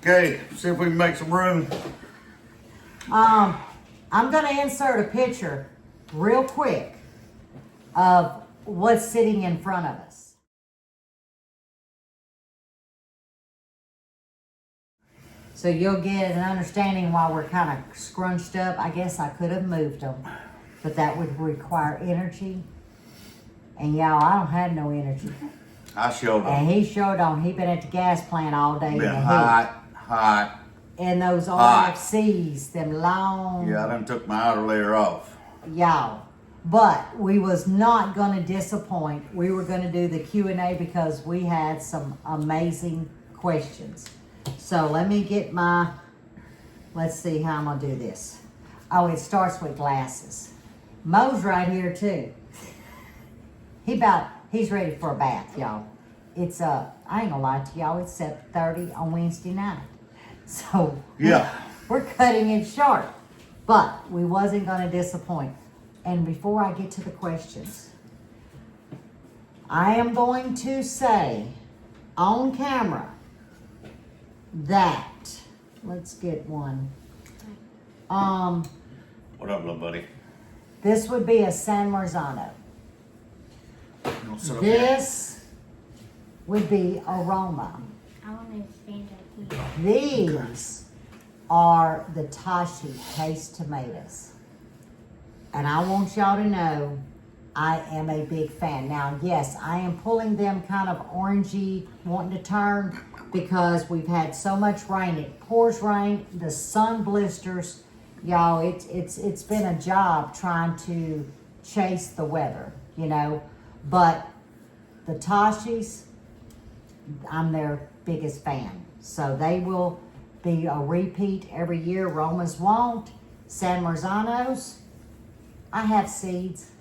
Okay, see if we can make some room. I'm gonna insert a picture real quick of what's sitting in front of us. So you'll get an understanding why we're kind of scrunched up. I guess I could have moved them, but that would require energy. And y'all, I don't have no energy. I showed And them. he showed on, he been at the gas plant all day in the Been heat. hot. And those Hot. RFCs, them long, Yeah, I done took my outer layer off. y'all. But we was not gonna disappoint. We were gonna do the Q&A because we had some amazing questions. So let me get my, let's see how I'm gonna do this. Oh, it starts with glasses. Mo's right here too. He's ready for a bath, y'all. It's I ain't gonna lie to y'all, it's 7:30 on Wednesday night. So Yeah. we're cutting it short. But we wasn't gonna disappoint. And before I get to the questions, I am going to say on camera that, let's get one. What up, little buddy? This would be a San Marzano. You wanna sit up here? This would be aroma. I want to stand up here. These are the Tashi Taste tomatoes. And I want y'all to know I am a big fan. Now, yes, I am pulling them kind of orangey, wanting to turn because we've had so much rain. It pours rain, the sun blisters. Y'all, it's been a job trying to chase the weather, you know. But the Tashis, I'm their biggest fan. So they will be a repeat every year. Roma's won't. San Marzanos, I have seeds,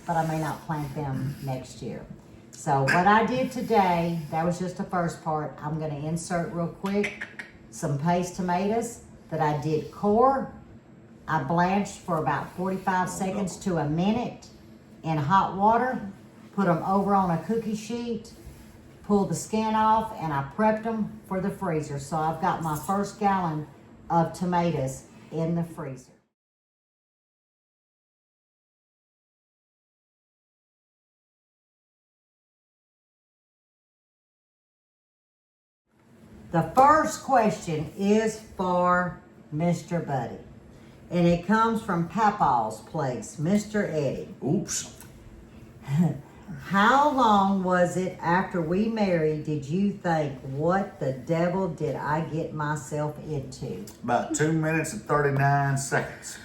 but I may not plant them next year. So what I did today, that was just the first part. I'm gonna insert real quick some paste tomatoes that I did core. I blanched for about 45 seconds to a minute in hot water. Put them over on a cookie sheet, pulled the skin off, and I prepped them for the freezer. So I've got my first gallon of tomatoes in the freezer. The first question is for Mr. Buddy. And it comes from Papaw's place, Mr. Eddie. Oops. How long was it after we married did you think, what the devil did I get myself into? About 2 minutes and 39 seconds.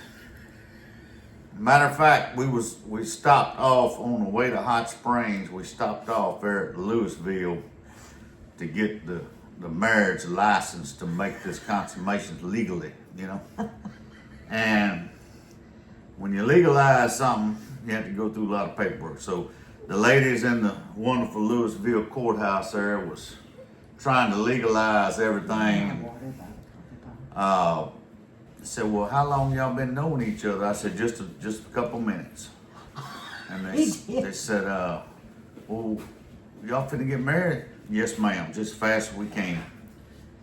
Matter of fact, we stopped off on the way to Hot Springs. We stopped off there at Louisville to get the marriage license to make this consummation legally, you know. And when you legalize something, you have to go through a lot of paperwork. So the ladies in the wonderful Louisville courthouse there was trying to legalize everything. They said, well, how long y'all been knowing each other? I said, just a couple minutes. And they said, well, y'all finna get married? Yes, ma'am, just as fast as we can.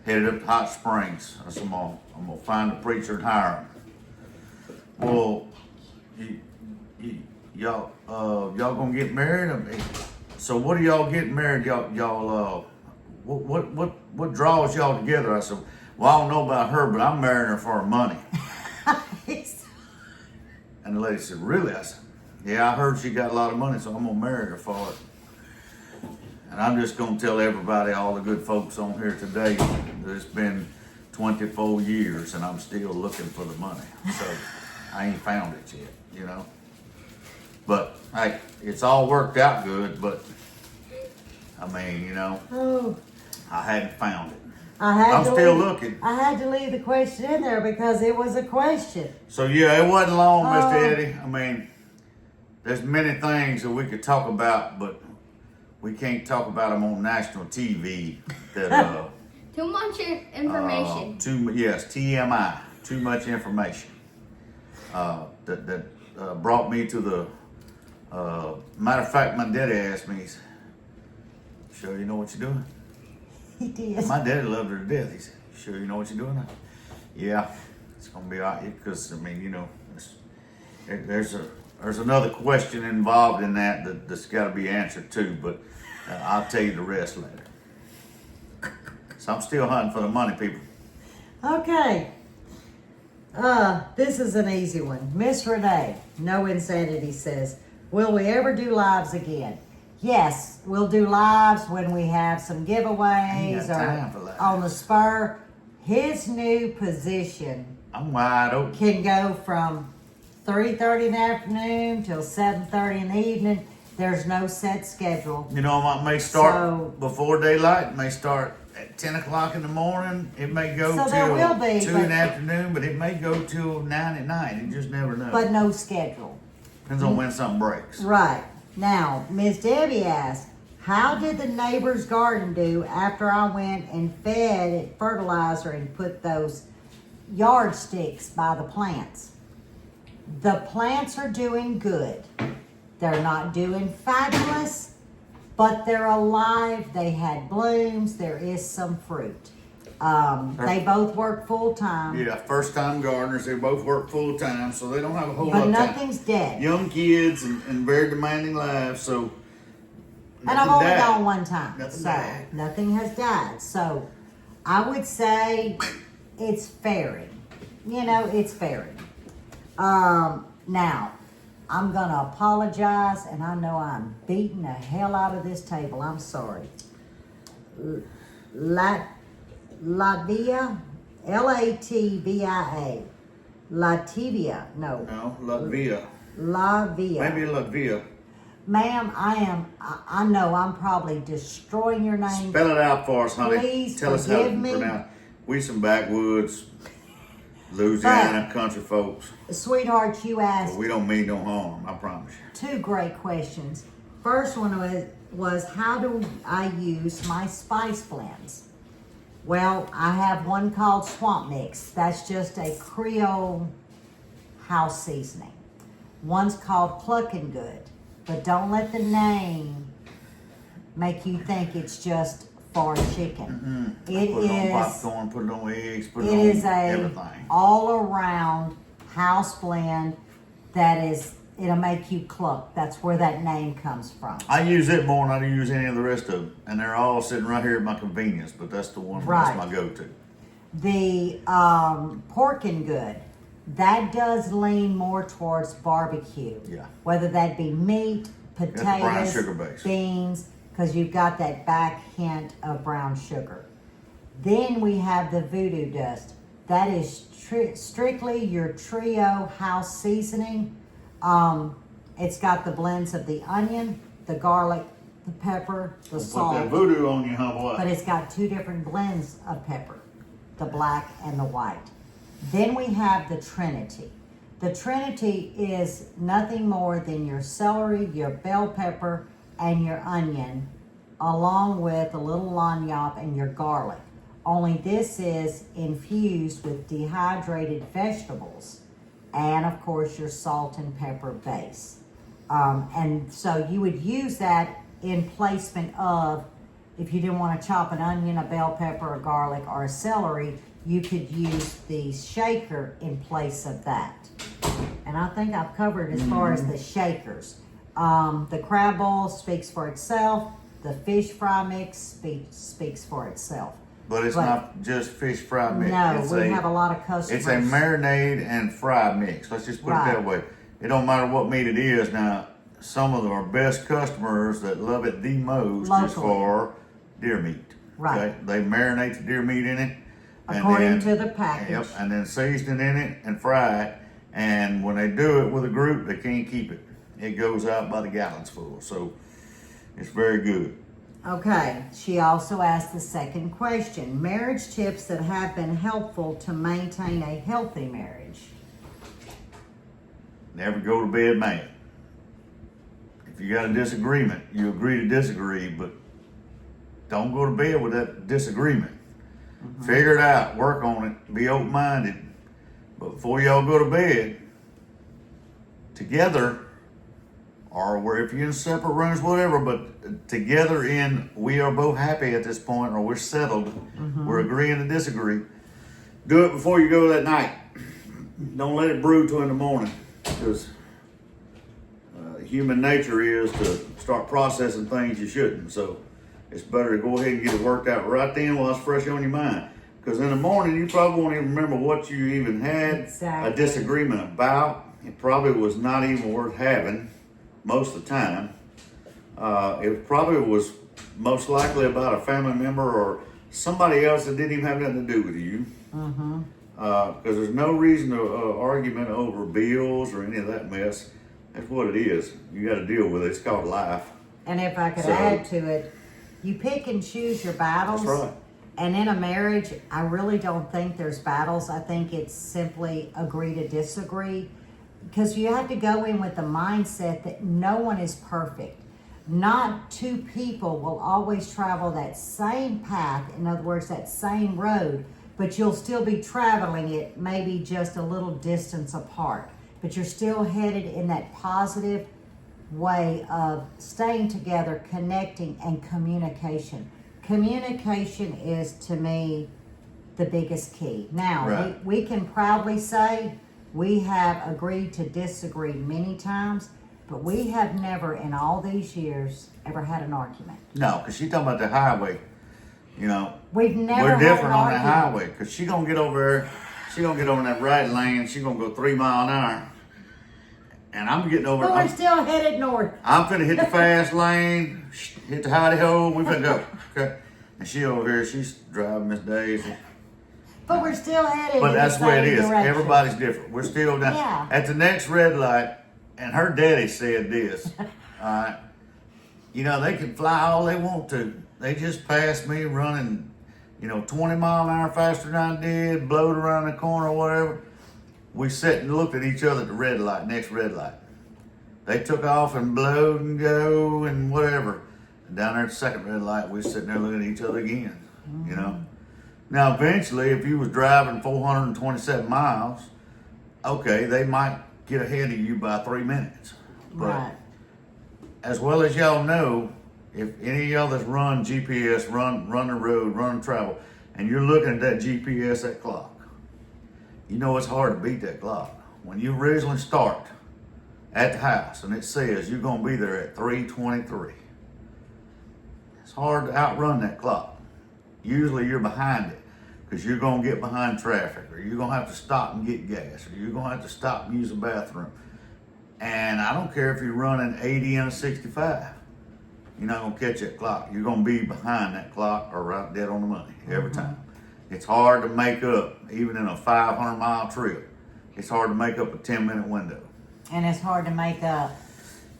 Headed up to Hot Springs. I said, I'm gonna find a preacher and hire him. Well, y'all gonna get married? I mean, so what are y'all getting married? What draws y'all together? I said, well, I don't know about her, but I'm marrying her for her money. And the lady said, really? I said, yeah, I heard she got a lot of money, so I'm gonna marry her for it. And I'm just gonna tell everybody, all the good folks on here today, that it's been 24 years and I'm still looking for the money. So I ain't found it yet, you know. But hey, it's all worked out good, but I mean, you know, I hadn't found it. I'm still looking. I had to leave the question in there because it was a question. So yeah, it wasn't long, Mr. Eddie. I mean, there's many things that we could talk about, but we can't talk about them on national TV. That Too much information. Yes, TMI. Too much information. That brought me to the. Matter of fact, my daddy asked me, he said, "Sure, you know what you're doing?" He did. My daddy loved her to death. He said, Sure you know what you're doing now? Yeah, it's gonna be all right, because, I mean, you know, there's another question involved in that's gotta be answered too, but I'll tell you the rest later. So I'm still hunting for the money, people. Okay. This is an easy one. Miss Renee, No Insanity says, will we ever do lives again? Yes, we'll do lives when we have some giveaways or on the spur. His new position, I'm wide open. can go from 3:30 in the afternoon till 7:30 in the evening. There's no set schedule. You know, it may start So- before daylight, it may start at 10 o'clock in the morning, it may go So there till will be, 2 in the afternoon, but it may go till 9 at night, you just never know. But no schedule. Depends on when something breaks. Right. Now, Miss Debbie asked, how did the neighbor's garden do after I went and fed it fertilizer and put those yardsticks by the plants? The plants are doing good. They're not doing fabulous, but they're alive. They had blooms. There is some fruit. They both work full time, Yeah, first time gardeners, they both work full time, so they don't have a whole lot but of time. nothing's dead. Young kids and very demanding lives, so. And I've nothing only died. gone one time, Nothing so died. nothing has died. So I would say it's fairy. You know, it's fairy. Now, I'm gonna apologize, and I know I'm beating the hell out of this table. I'm sorry. Latvia, Latvia, Latvia, no, No, Latvia, Lavia. maybe Latvia. Ma'am, I know I'm probably destroying your name. Spell it out for us, honey. Please Tell us how to forgive me. pronounce. We some backwoods, Louisiana country folks. Sweetheart, you But asked we don't mean no harm, I promise you. two great questions. First one was how do I use my spice blends? Well, I have one called Swamp Mix. That's just a Creole house seasoning. One's called Pluckin' Good, but don't let the name make you think it's just for chicken. It Put it on is. popcorn, put it on eggs, put it It on is a everything. all-around house blend that is, it'll make you cluck. That's where that name comes from. I use it more than I use any of the rest of them, and they're all sitting right here at my convenience. But that's the one Right. that's my go-to. The Porkin' Good, that does lean more towards barbecue. Yeah. Whether that be meat, the brown potatoes, sugar base. beans, because you've got that back hint of brown sugar. Then we have the Voodoo Dust. That is strictly your trio house seasoning. It's got the blends of the onion, the garlic, the pepper, the Put salt. that voodoo on you, huh, boy? But it's got two different blends of pepper, the black and the white. Then we have the Trinity. The Trinity is nothing more than your celery, your bell pepper, and your onion, along with a little lagniappe and your garlic. Only this is infused with dehydrated vegetables and, of course, your salt and pepper base. And so you would use that in placement of, if you didn't want to chop an onion, a bell pepper, a garlic, or a celery, you could use the shaker in place of that. And I think I've covered as far as the shakers. The crab boil speaks for itself. The fish fry mix speaks for itself. But it's not just fish fry mix. No, It's we have a lot of customers. It's a marinade and fry mix. Let's just put it that way. It don't matter what meat it is. Now, some of our best customers that love it the most is Locally. for deer meat. Right. Okay? They marinate the deer meat in it. and According then- to the package. Yep, and then season it in it and fry it. And when they do it with a group, they can't keep it. It goes out by the gallons full. So it's very good. Okay, she also asked the second question. Marriage tips that have been helpful to maintain a healthy marriage. Never go to bed mad. If you got a disagreement, you agree to disagree, but don't go to bed with that disagreement. Figure it out, work on it, be open-minded. But before y'all go to bed, together, or where if you're in separate rooms, whatever, but together we are both happy at this point, or we're settled, we're agreeing to disagree. Do it before you go that night. Don't let it brew till in the morning, because human nature is to start processing things you shouldn't. So it's better to go ahead and get it worked out right then while it's fresh on your mind. Because in the morning, you probably won't even remember what you even had a disagreement about. It probably was not even worth having most of the time. It probably was most likely about a family member or somebody else that didn't even have nothing to do with you. Because there's no reason to argument over bills or any of that mess. That's what it is. You got to deal with it. It's called life. And if I could add to it, you pick and choose your battles. That's right. And in a marriage, I really don't think there's battles. I think it's simply agree to disagree. Because you have to go in with the mindset that no one is perfect. Not two people will always travel that same path, in other words, that same road, but you'll still be traveling it maybe just a little distance apart. But you're still headed in that positive way of staying together, connecting, and communication. Communication is, to me, the biggest key. Now, we can proudly say we have agreed to disagree many times, but we have never in all these years ever had an argument. No, because she's talking about the highway. You know, we're different on that highway, because she's going to get over there, she's going to get over in that right lane, she's going to go 3 miles an hour. And I'm getting over. But we're still headed north. I'm finna hit the fast lane, hit the howdy ho, we finna go. Okay. And she over here, she's driving Miss Daisy. But we're still headed But that's in the where it same is. direction. Everybody's different. We're still down at the next red light, and her daddy said this. Alright. You know, they can fly all they want to. They just passed me running, 20 mile an hour faster than I did, blowed around the corner or whatever. We sat and looked at each other at the red light, next red light. They took off and blowed and go and whatever. And down there at the second red light, we were sitting there looking at each other again, Now, eventually, if you was driving 427 miles, okay, they might get ahead of you by 3 minutes. But as well as y'all know, if any of y'all that's run GPS, run the road, run travel, and you're looking at that GPS, that clock, you know it's hard to beat that clock. When you originally start at the house and it says you're going to be there at 3:23, it's hard to outrun that clock. Usually you're behind it because you're going to get behind traffic, or you're going to have to stop and get gas, or you're going to have to stop and use the bathroom. And I don't care if you're running 80 and a 65. You're not going to catch that clock. You're going to be behind that clock or right dead on the money every time. It's hard to make up, even in a 500-mile trip. It's hard to make up a 10-minute window. And it's hard to make up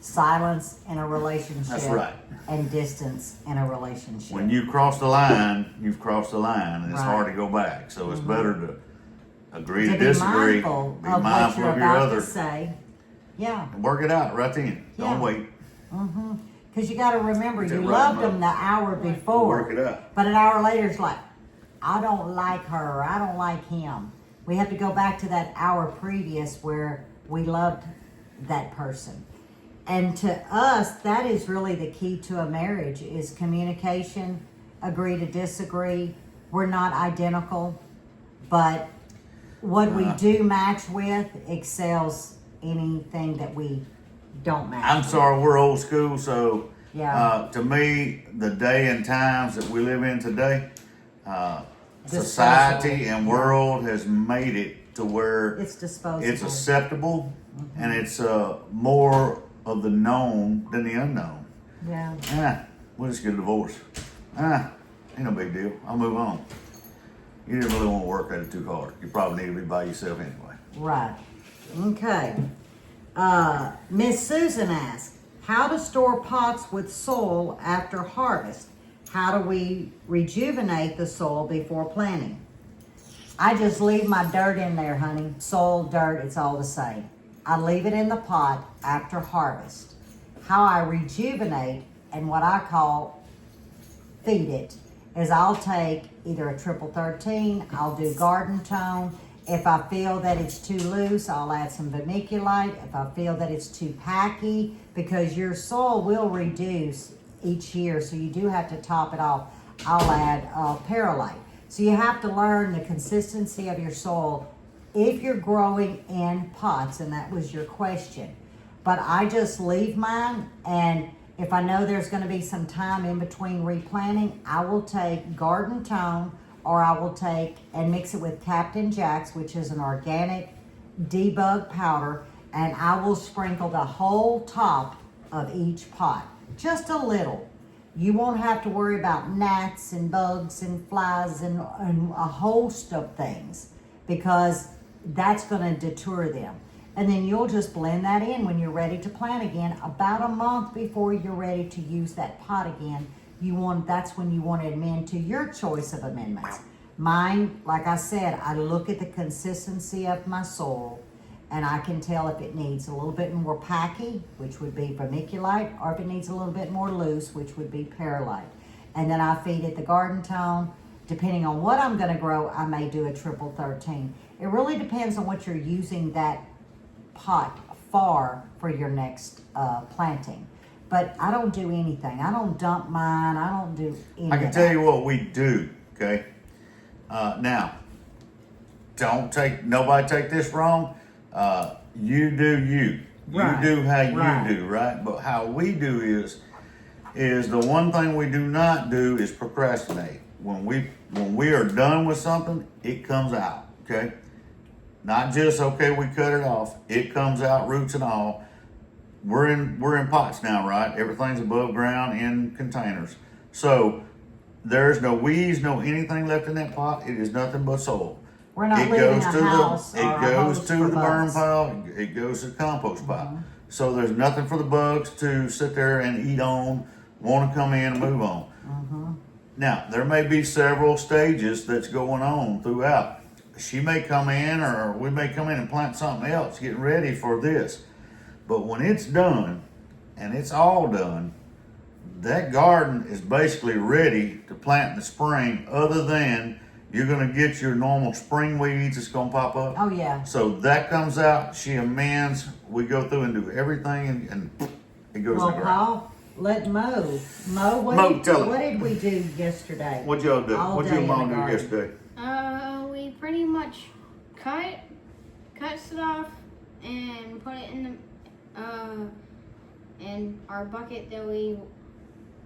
silence in a relationship. That's right. And distance in a relationship. When you cross the line, you've crossed the line, and it's hard to go back. So it's better to agree to disagree. Be mindful be of mindful what you're of your about other. to say. Yeah. And work it out right then. Don't wait. Because you got to remember, you loved them the hour before. Work it out. But an hour later, it's like, I don't like her, or I don't like him. We have to go back to that hour previous where we loved that person. And to us, that is really the key to a marriage, is communication, agree to disagree. We're not identical, but what we do match with excels anything that we don't match I'm with. sorry, we're old school, so Yeah. to me, the day and times that we live in today, Disposable. society and world has made it to where It's disposable. it's acceptable, and it's more of the known than the unknown. Yeah. We'll just get a divorce. Ain't no big deal. I'll move on. You didn't really want to work at it too hard. You probably need to be by yourself anyway. Right. Okay. Miss Susan asked, how to store pots with soil after harvest? How do we rejuvenate the soil before planting? I just leave my dirt in there, honey. Soil, dirt, it's all the same. I leave it in the pot after harvest. How I rejuvenate and what I call feed it is I'll take either a triple 13, I'll do garden tone, If I feel that it's too loose, I'll add some vermiculite. If I feel that it's too packy, because your soil will reduce each year, so you do have to top it off, I'll add perlite. So you have to learn the consistency of your soil if you're growing in pots, and that was your question. But I just leave mine, and if I know there's gonna be some time in between replanting, I will take Garden Tone, or I will take and mix it with Captain Jack's, which is an organic debug powder, and I will sprinkle the whole top of each pot, just a little. You won't have to worry about gnats and bugs and flies and a host of things, because that's gonna deter them. And then you'll just blend that in when you're ready to plant again. About a month before you're ready to use that pot again, that's when you want to amend to your choice of amendments. Mine, like I said, I look at the consistency of my soil, and I can tell if it needs a little bit more packy, which would be vermiculite, or if it needs a little bit more loose, which would be perlite. And then I feed it the Garden Tone. Depending on what I'm gonna grow, I may do a triple 13. It really depends on what you're using that pot for your next planting. But I don't do anything. I don't dump mine. I don't do anything. I can tell you what we do, okay? Now, nobody take this wrong. You do you. Right, You do how you right. do, right? But how we do is the one thing we do not do is procrastinate. When we are done with something, it comes out, okay? Not just, okay, we cut it off. It comes out, roots and all. We're in pots now, right? Everything's above ground in containers. So there's no weeds, no anything left in that pot. It is nothing but soil. We're not It leaving goes a to house the or it a goes hose to for the burn bugs. pile. It goes to the compost pile. So there's nothing for the bugs to sit there and eat on, want to come in and move on. Now there may be several stages that's going on throughout. She may come in, or we may come in and plant something else, getting ready for this. But when it's done, and it's all done, that garden is basically ready to plant in the spring, other than you're gonna get your normal spring weeds that's gonna pop up. Oh, yeah. So that comes out, she amends, we go through and do everything, and it goes Well, in the ground. Paul, let Mo. Mo, Mo, tell what him. did we do yesterday? What'd y'all do? All What'd day your in the mom do garden. yesterday? We pretty much cut it off and put it in our bucket that we.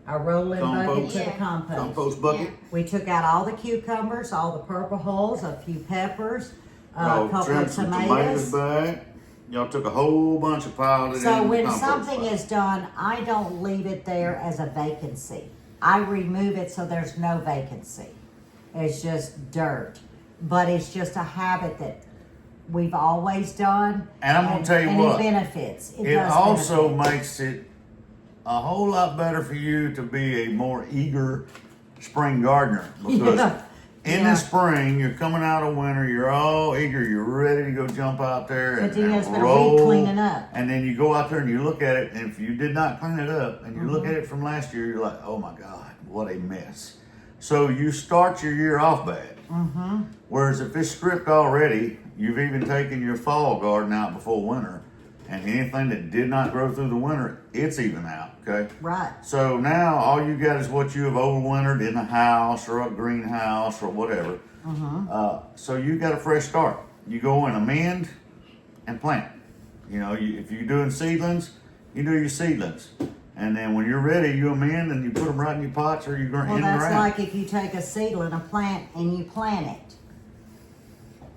A rolling bucket Compost. to the Yeah. compost. Compost bucket? Yeah. We took out all the cucumbers, all the purple hulls, a few peppers, a Y'all couple trimmed of some tomatoes tomatoes. back. Y'all took a whole bunch of piled it in So the when compost something pile. is done, I don't leave it there as a vacancy. I remove it so there's no vacancy. It's just dirt. But it's just a habit that we've always done. And I'm gonna tell you what, it benefits. It It does also benefit. makes it a whole lot better for you to be a more eager spring gardener, because Yeah. in Yeah. the spring you're coming out of winter, you're all eager, you're ready to go jump out there But and, then there's and been a roll. week cleaning up. And then you go out there and you look at it, and if you did not clean it up and you Mm-hmm. look at it from last year, you're like, oh my God, what a mess. So you start your year off bad. Mm-hmm. Whereas if it's stripped already, you've even taken your fall garden out before winter, and anything that did not grow through the winter, it's even out, okay? Right. So now all you got is what you have overwintered in a house or a greenhouse or whatever. So you got a fresh start. You go and amend and plant. You know, if you're doing seedlings, you do your seedlings. And then when you're ready, you amend and you put them right in your pots or you're Well, in the that's ground. like if you take a seedling, a plant, and you plant it.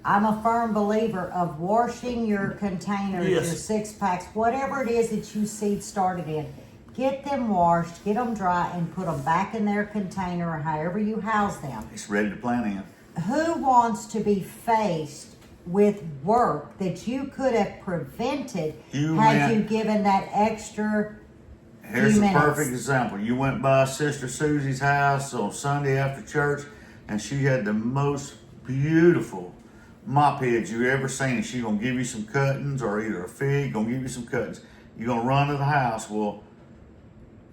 I'm a firm believer of washing your containers, Yes. your 6-packs, whatever it is that you seed started in. Get them washed, get them dry, and put them back in their container or however you house them. It's ready to plant in. Who wants to be faced with work that you could have prevented had you given that extra Here's few a minutes? perfect example. You went by Sister Susie's house on Sunday after church, and she had the most beautiful mop heads you ever seen. She gonna give you some cuttings, or either a fig, gonna give you some cuttings. You're gonna run to the house. Well,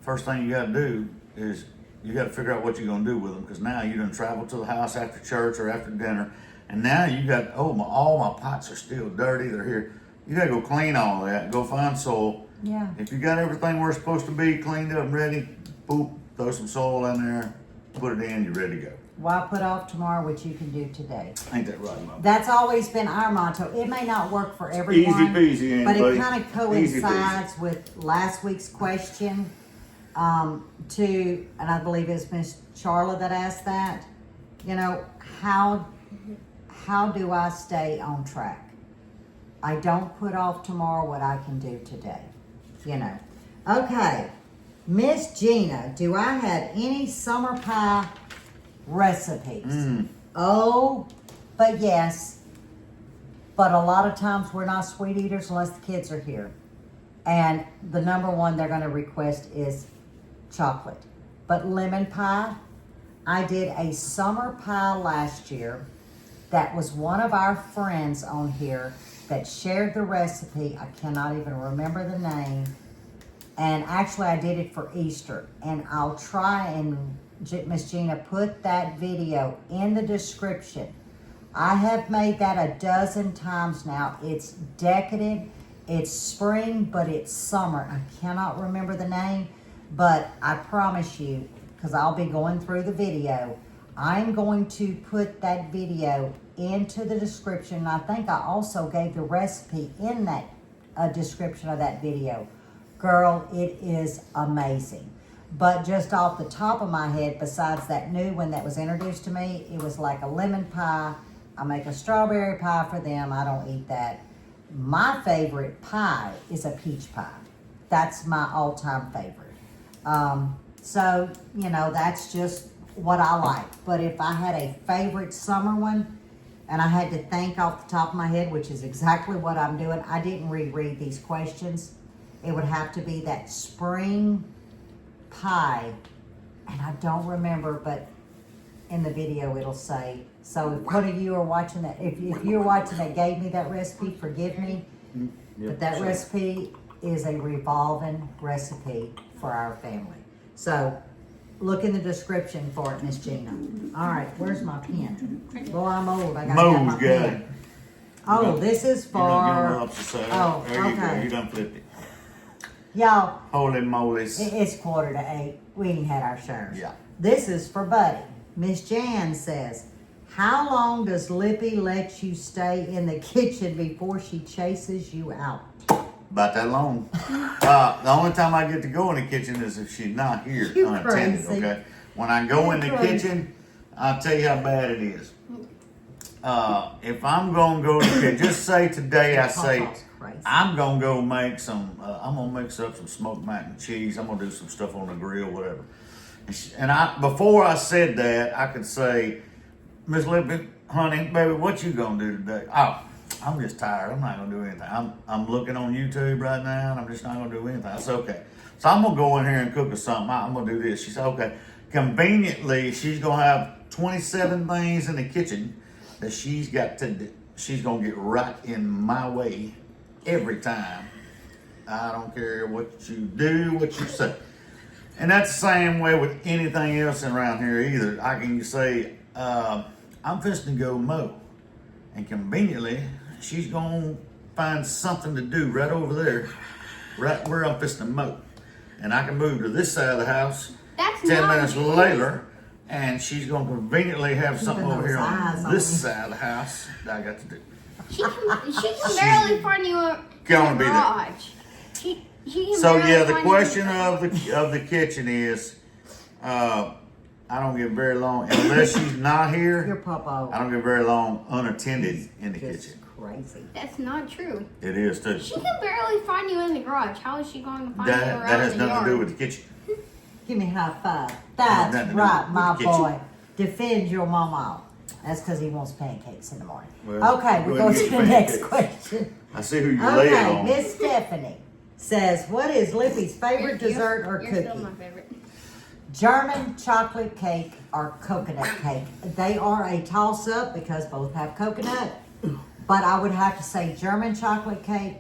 first thing you gotta do is you gotta figure out what you're gonna do with them, because now you done travel to the house after church or after dinner. And now you got, all my pots are still dirty. They're here. You gotta go clean all that. Go find soil. Yeah. If you got everything where it's supposed to be, cleaned up and ready, boop, throw some soil in there, put it in, you're ready to go. Why put off tomorrow what you can do today? Ain't that right, Mom? That's always been our motto. It may not work for everyone, Easy peasy, ain't but it, it buddy? kind of coincides with last week's question. And I believe it's Miss Charla that asked that. You know, how do I stay on track? I don't put off tomorrow what I can do today. You know. Okay, Miss Gina, do I have any summer pie recipes? Oh, but yes. But a lot of times we're not sweet eaters unless the kids are here. And the number one they're going to request is chocolate. But lemon pie, I did a summer pie last year. That was one of our friends on here that shared the recipe. I cannot even remember the name. And actually I did it for Easter. And I'll try and, Miss Gina, put that video in the description. I have made that a dozen times now. It's decadent. It's spring, but it's summer. I cannot remember the name, but I promise you, because I'll be going through the video, I'm going to put that video into the description. I think I also gave the recipe in that description of that video. Girl, it is amazing. But just off the top of my head, besides that new one that was introduced to me, it was like a lemon pie. I make a strawberry pie for them. I don't eat that. My favorite pie is a peach pie. That's my all-time favorite. So, you know, that's just what I like. But if I had a favorite summer one, and I had to think off the top of my head, which is exactly what I'm doing, I didn't reread these questions. It would have to be that spring pie, and I don't remember, but in the video it'll say. So if one of you are watching that, if you're watching that gave me that recipe, forgive me. But that recipe is a revolving recipe for our family. So look in the description for it, Miss Gina. All right, where's my pen? Boy, I'm old. I gotta have my Mo's got it. pen. Oh, this is for. Oh, there you go. okay. You done flipped it. Y'all, Holy moly's. it's 7:45. We ain't had our shares. Yeah. This is for Buddy. Miss Jan says, how long does Lippy let you stay in the kitchen before she chases you out? About that long. The only time I get to go in the kitchen is if she's not here You unattended, crazy. okay? When I go in the crazy. kitchen, I'll tell you how bad it is. If I'm gonna go to the kitchen, just say today I say, Papa's crazy. I'm gonna go make some, I'm gonna mix up some smoked mac and cheese. I'm gonna do some stuff on the grill, whatever. And before I said that, I could say, Miss Lippy, honey, baby, what you gonna do today? Oh, I'm just tired. I'm not gonna do anything. I'm looking on YouTube right now, and I'm just not gonna do anything. That's okay. So I'm gonna go in here and cook her something. I'm gonna do this. She said, okay. Conveniently, she's gonna have 27 things in the kitchen that she's got to do. She's gonna get right in my way every time. I don't care what you do, what you say. And that's the same way with anything else around here either. I can say, I'm fixing to go mow. And conveniently, she's gonna find something to do right over there, right where I'm fixing to mow. And I can move to this side of the house That's 10 not minutes true. later, and she's gonna conveniently have something Keeping over here those eyes on on this me. side of the house that I got to do. She can barely find you in Gonna the be there. garage. She can So barely yeah, the find you question in of the kitchen is, I don't get very long unless she's not Your here. papa. I don't get very long unattended in the Just kitchen. crazy. That's not true. It is too. She can barely find you in the garage. How is she going to find you That around has the nothing yard? to do with the kitchen. Give me a high five. nothing That's to do right, with my the kitchen. boy. Defend your mama. That's because he wants pancakes in the morning. Well, Okay, we go go ahead to and the get next pancakes. question. I see who you're laying Okay, on. Miss Stephanie says, what is Lippy's favorite dessert or You're still cookie? my favorite. German chocolate cake or coconut cake. They are a toss-up because both have coconut. But I would have to say German chocolate cake.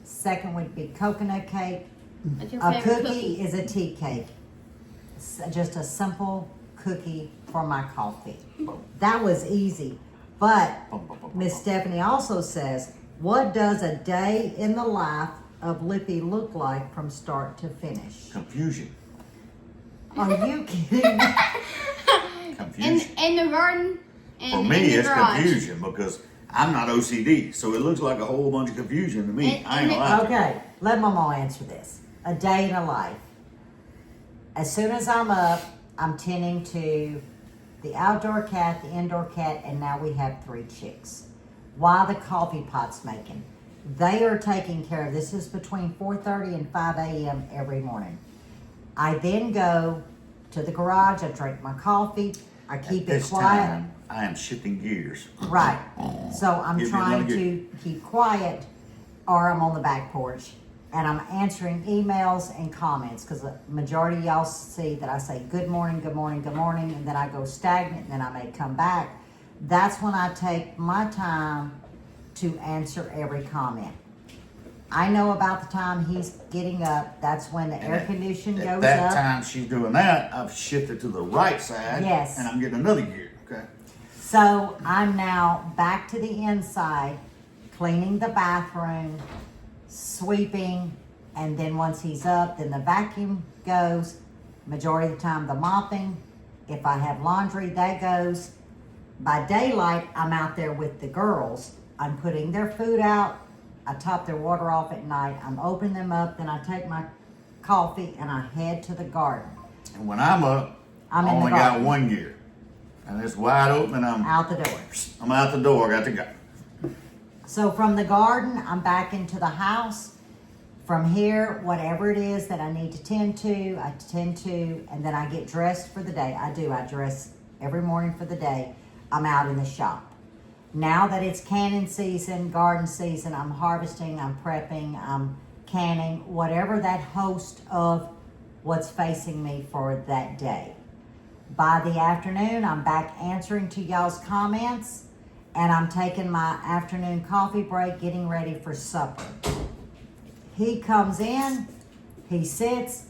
Second would be coconut cake. What's your A favorite cookie is a tea cake. Just a simple cookie for my coffee. That was easy. But Miss Stephanie also says, what does a day in the life of Lippy look like from start to finish? Confusion. Are you kidding me? Confusion. In the garden. And For me, in the it's garage. confusion because I'm not OCD, so it looks like a whole bunch of confusion to me. I ain't gonna lie to you. Okay, let Mama answer this. A day in a life. As soon as I'm up, I'm tending to the outdoor cat, the indoor cat, and now we have 3 chicks. While the coffee pot's making, they are taking care of this. Is between 4:30 and 5 a.m. every morning. I then go to the garage. I drink my coffee. I keep it This quiet. time, I am shifting gears. Right. So I'm Give me trying another to keep quiet, or I'm on the back porch and I'm answering emails and comments because the majority of y'all see that I say good morning, good morning, good morning, and then I go stagnant and then I may come back. That's when I take my time to answer every comment. I know about the time he's getting up. That's when the air conditioning At goes that up. time she's doing that, I've shifted to the right side. Yes. And I'm getting another gear. Okay. So I'm now back to the inside, cleaning the bathroom, sweeping, and then once he's up, then the vacuum goes. Majority of the time, the mopping. If I have laundry, that goes. By daylight, I'm out there with the girls. I'm putting their food out. I top their water off at night. I'm opening them up. Then I take my coffee and I head to the garden. And when I'm up, I'm I in the only got garden. one gear. And it's wide open and I'm Out the door. out the door, got to go. So from the garden, I'm back into the house. From here, whatever it is that I need to tend to, I tend to, and then I get dressed for the day. I dress every morning for the day. I'm out in the shop. Now that it's canning season, garden season, I'm harvesting, I'm prepping, I'm canning, whatever that host of what's facing me for that day. By the afternoon, I'm back answering to y'all's comments, and I'm taking my afternoon coffee break, getting ready for supper. He comes in, he sits,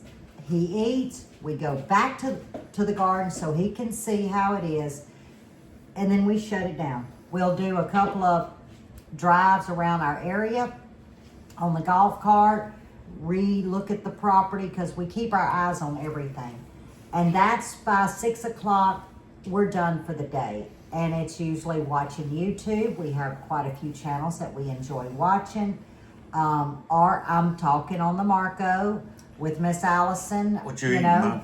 he eats, we go back to the garden so he can see how it is, and then we shut it down. We'll do a couple of drives around our area on the golf cart, re-look at the property, because we keep our eyes on everything. And that's by 6 o'clock, we're done for the day. And it's usually watching YouTube. We have quite a few channels that we enjoy watching. Or I'm talking on the Marco with Miss Allison. What you eating, Mom?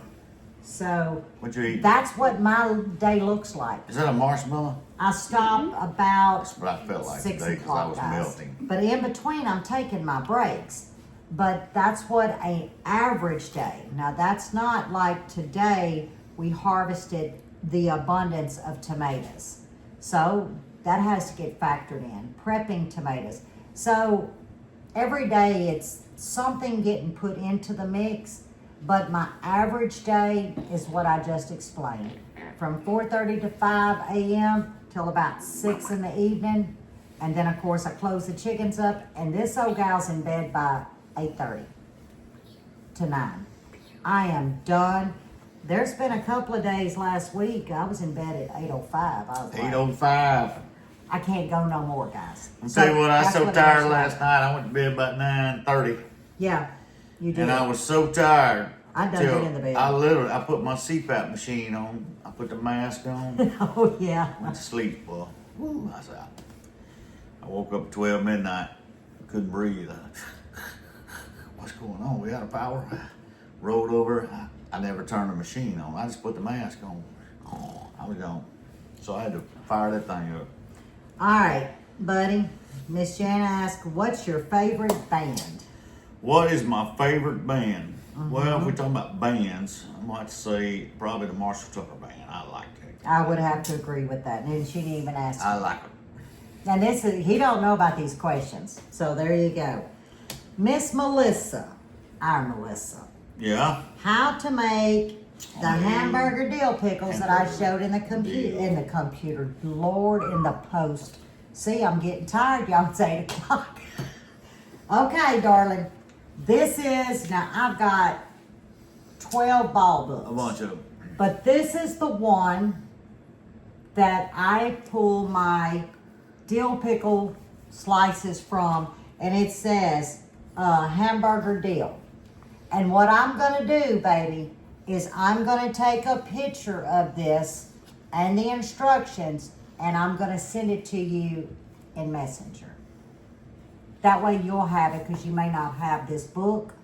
So What you eating? that's what my day looks like. Is that a marshmallow? I stop about That's what I felt like 6 today because I o'clock, was guys. melting. But in between, I'm taking my breaks. But that's what an average day. Now, that's not like today we harvested the abundance of tomatoes. So that has to get factored in. Prepping tomatoes. So every day it's something getting put into the mix. But my average day is what I just explained. From 4:30 to 5 a.m. till about 6 in the evening. And then, of course, I close the chickens up. And this old gal's in bed by 8:30 to 9. I am done. There's been a couple of days last week, I was in bed at 8:05. I was like, 8:05. I can't go no more, guys. I'll tell you what, I was that's so it tired looks like. last night. I went to bed about 9:30. Yeah, you did. And I was so tired. I done till been in the bed. I put my CPAP machine on. I put the mask on. Oh, yeah. Went to sleep, boy. Woo, I was out. I woke up at 12 midnight. Couldn't breathe. What's going on? We out of power? Rolled over. I never turned the machine on. I just put the mask on. Oh, I was gone. So I had to fire that thing up. All right, buddy. Miss Jana asked, what's your favorite band? What is my favorite band? Mm-hmm. Well, if we're talking about bands, I might say probably the Marshall Tucker Band. I like it. I would have to agree with that. And she didn't even ask. I like it. And this is, he don't know about these questions. So there you go. Miss Melissa, our Melissa. Yeah. How to make the Hamberger dill pickles that I showed in the Hamburger computer. Lord, in the post. See, I'm getting tired, y'all. It's 8 o'clock. Okay, darling. This is, now I've got 12 ball books. A bunch of them. But this is the one that I pull my dill pickle slices from, and it says Hamberger dill. And what I'm gonna do, baby, is I'm gonna take a picture of this and the instructions, and I'm gonna send it to you in Messenger. That way you'll have it, because you may not have this book,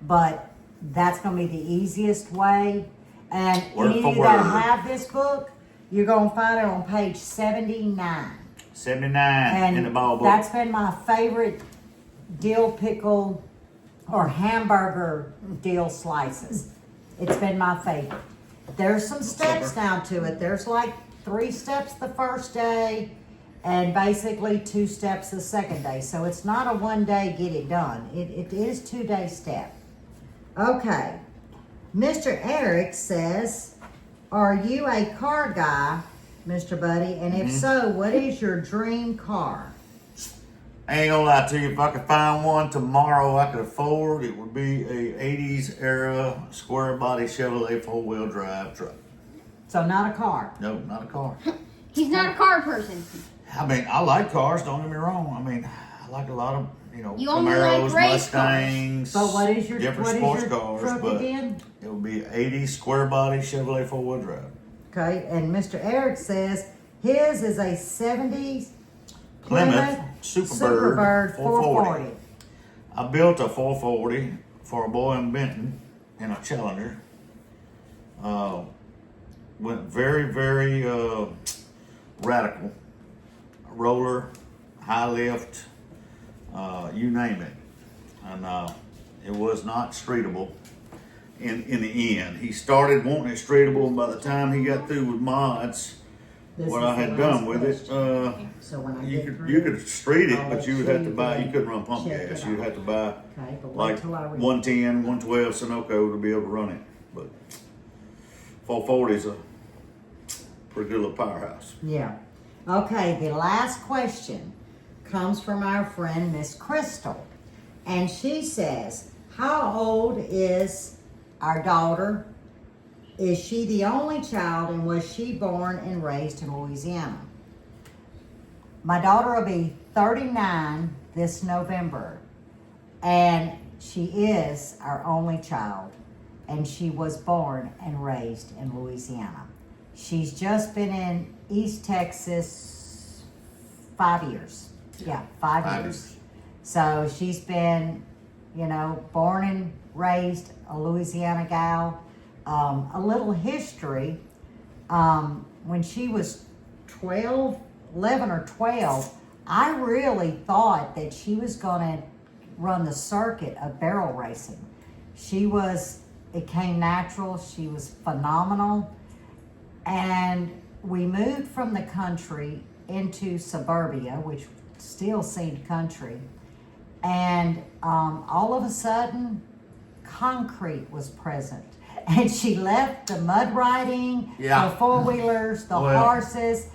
but that's gonna be the easiest way. And Word any for of you that word. have this book, you're gonna find it on page 79. 79 in the ball book. That's been my favorite dill pickle or Hamberger dill slices. It's been my favorite. There's some steps now to it. There's like 3 steps the first day and basically 2 steps the second day. So it's not a one day get it done. It is 2-day step. Okay. Mr. Eric says, are you a car guy, Mr. Buddy? And if so, what is your dream car? I ain't gonna lie to you, if I could find one tomorrow I could afford, it would be a 80s era square body Chevrolet 4-wheel drive truck. So not a car. No, not a car. He's not a car person. I mean, I like cars, don't get me wrong. I mean, I like a lot of, You only like Camaros, race Mustangs, But what is your different what is sports your cars, truck but again? it would be 80s square body Chevrolet 4-wheel drive. Okay, and Mr. Eric says his is a 70s Plymouth Superbird 440. I built a 440 for a boy in Benton in a Challenger. Went very, very radical. Roller, high lift, you name it. And it was not streetable in the end. He started wanting it streetable, and by the time he got through with mods, This what is I the had last done with it, question. So when I you get could through, you could street it, I'll but let you would have to you buy. You then couldn't run pump check gas. it You'd out. have to buy Okay, but wait like till I read. 110, 112 Sunoco to be able to run it. But 440 is a pretty good little powerhouse. Yeah. Okay, the last question comes from our friend Miss Crystal. And she says, how old is our daughter? Is she the only child, and was she born and raised in Louisiana? My daughter will be 39 this November, and she is our only child, and she was born and raised in Louisiana. She's just been in East Texas 5 years. Yeah, 5 years. So she's been, born and raised a Louisiana gal. A little history, when she was 11 or 12, I really thought that she was going to run the circuit of barrel racing. It came natural, she was phenomenal. And we moved from the country into suburbia, which still seemed country. And all of a sudden, concrete was present. And she left the mud riding, the 4-wheelers, the horses,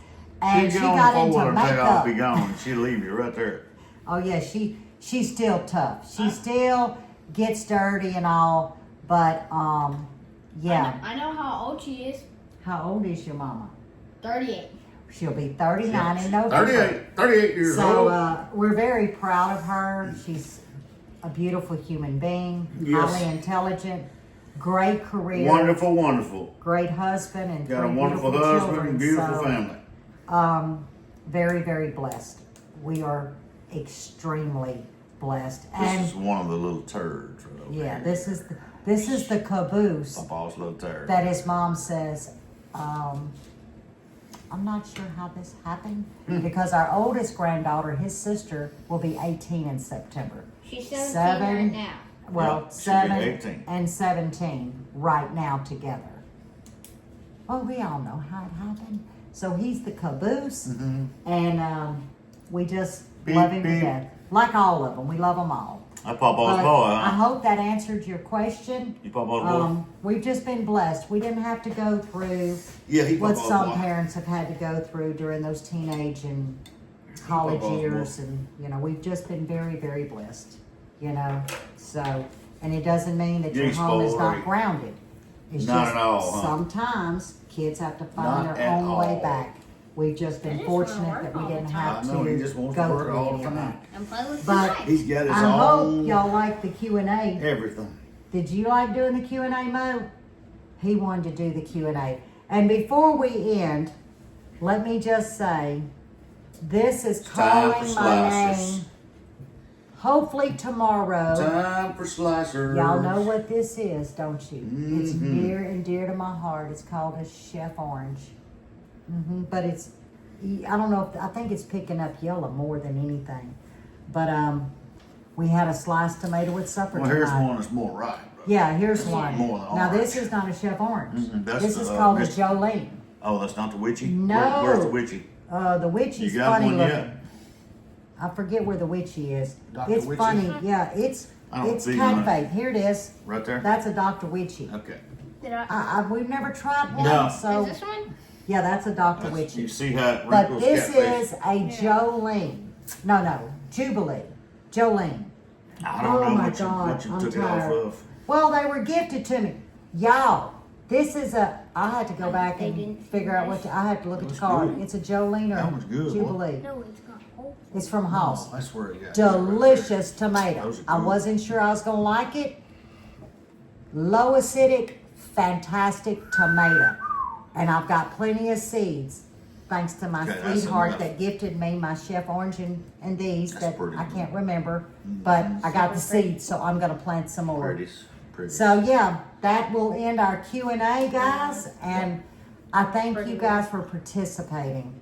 and she got into makeup. Be gone. She'd leave you right there. Oh yeah, she's still tough. She still gets dirty and all, but yeah. I know how old she is. How old is your mama? 38. She'll be 39 in November. 38 years old. So we're very proud of her. She's a beautiful human being, Yes. highly intelligent, great career, Wonderful. great husband, and Got a 3 wonderful beautiful husband children. and beautiful So, family. Very, very blessed. We are extremely blessed. This is one of the little turds right over Yeah, here. this is the caboose Papa's little turd. that his mom says, I'm not sure how this happened because our oldest granddaughter, his sister, will be 18 in September. She's 17 right now. Well, Yeah, she'll be 7 18. and 17 right now together. Well, we all know how it happened. So he's the caboose, and we just Beep, love him to beep. death. Like all of them, we love them all. That's Papa's But boy, I huh? hope that answered your question. You Papa's boy? We've just been blessed. We didn't have to go through Yeah, he what Papa's some boy. parents have had to go through during those teenage and college Papa's years, boy. and we've just been very, very blessed. So, and it doesn't mean that You your ain't home is spoiled, not right? grounded. It's Not just at all, huh? sometimes kids have to find Not their at own way all. back. We've just been I just wanna fortunate work that we all the didn't time. have I know, he to just wants to go work through all any the of time. that. And play with But- the knife. He's got his I hope own y'all like the Q&A. everything. Did you like doing the Q&A, Mo? He wanted to do the Q&A. And before we end, let me just say, this is Time for calling my slices. name. Hopefully tomorrow. Time for slicers. Y'all know what this is, don't you? It's Mhm. near and dear to my heart. It's called a Chef Orange. But it's, I don't know, I think it's picking up yellow more than anything. But we had a sliced tomato with supper Well, tonight. here's one that's more right. Bro. Yeah, here's This is one. more than Now this orange. is not a Chef Orange. That's This the, is called a Mr. Jolene. Oh, that's not the witchy? No. Where's the witchy? The witchy's You got funny one looking. yet? I forget where the witchy is. Dr. It's Witchy? funny, yeah. It's I don't see cat none. bait. Here it is. Right there? That's a Dr. Witchy. Okay. Did I? We've never tried one, No. so Is this one? yeah, that's a Dr. You Witchy. see how it But wrinkles this cat face? is a Jolene. No, Jubilee. Jolene. I don't Oh know my what you, God, what you I'm took tired. it off of. Well, they were gifted to me. Y'all, this is I had to go back They and didn't figure out what I had to look at the Looks card. good. It's a Jolene That or one's good, boy. Jubilee. No, it's got holes. It's from House. Oh, that's where it got. Delicious tomato. Those are I good. wasn't sure I was gonna like it. Low acidic, fantastic tomato. And I've got plenty of seeds. Thanks to my Okay, that's sweetheart enough. that gifted me my Chef Orange and these That's that pretty I good. can't remember. But I got the seeds, so I'm gonna plant some more. Pretty. So yeah, that will end our Q&A, guys, and I thank you guys for participating.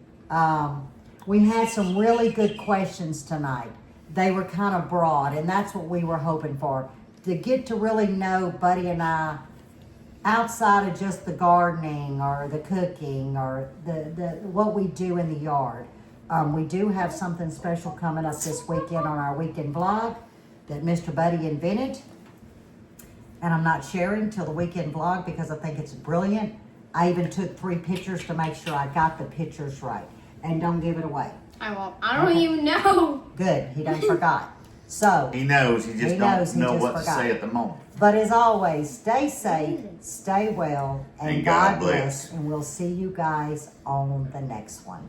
We had some really good questions tonight. They were kind of broad, and that's what we were hoping for, to get to really know Buddy and I outside of just the gardening or the cooking or the what we do in the yard. We do have something special coming up this weekend on our weekend vlog that Mr. Buddy invented. And I'm not sharing till the weekend vlog because I think it's brilliant. I even took 3 pictures to make sure I got the pictures right. And don't give it away. I won't. I don't even know. Good, he done forgot. So, He knows, he just He don't knows, he know just what to forgot. say at the moment. but as always, stay safe, stay well, and And God God bless. bless. And we'll see you guys on the next one.